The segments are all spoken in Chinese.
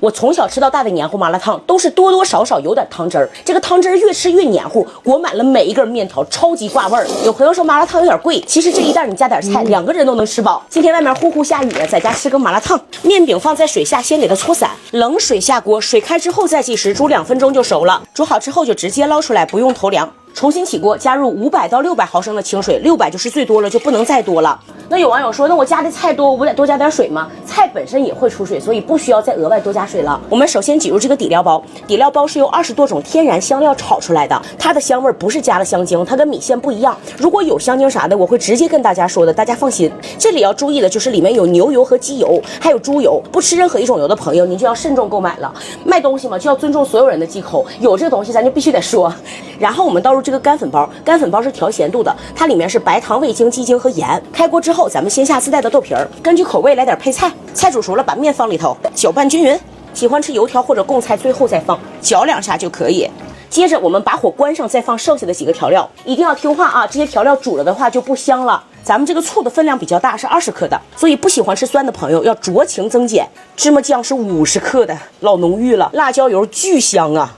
我从小吃到大的黏糊麻辣烫都是多多少少有点汤汁儿，这个汤汁儿越吃越黏糊，裹满了每一根面条，超级挂味儿。有朋友说麻辣烫有点贵，其实这一袋你加点菜，2个人都能吃饱。今天外面呼呼下雨，在家吃个麻辣烫。面饼放在水下，先给它搓散，冷水下锅，水开之后再计时，煮2分钟就熟了。煮好之后就直接捞出来，不用投凉。重新起锅，加入500到600毫升的清水，600就是最多了，就不能再多了。那有网友说，那我加的菜多，我不得多加点水吗？菜本身也会出水，所以不需要再额外多加水了。我们首先挤入这个底料包，底料包是由20多种天然香料炒出来的，它的香味不是加了香精，它跟米线不一样。如果有香精啥的，我会直接跟大家说的，大家放心。这里要注意的就是里面有牛油和鸡油，还有猪油，不吃任何一种油的朋友，您就要慎重购买了。卖东西嘛，就要尊重所有人的忌口，有这个东西咱就必须得说。然后我们倒入这个干粉包，干粉包是调咸度的，它里面是白糖、味精、鸡精和盐。开锅之后，咱们先下自带的豆皮儿，根据口味来点配菜。菜煮熟了，把面放里头，搅拌均匀。喜欢吃油条或者贡菜，最后再放，搅2下就可以。接着我们把火关上，再放剩下的几个调料，一定要听话啊！这些调料煮了的话就不香了。咱们这个醋的分量比较大，是20克的，所以不喜欢吃酸的朋友要酌情增减。芝麻酱是50克的，老浓郁了。辣椒油巨香啊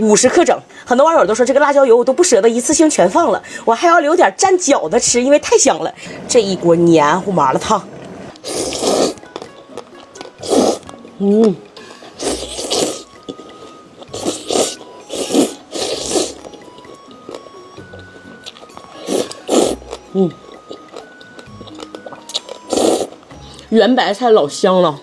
，50克整。很多网友都说这个辣椒油我都不舍得一次性全放了，我还要留点蘸饺子吃，因为太香了。这一锅黏糊麻辣烫，圆白菜老香了。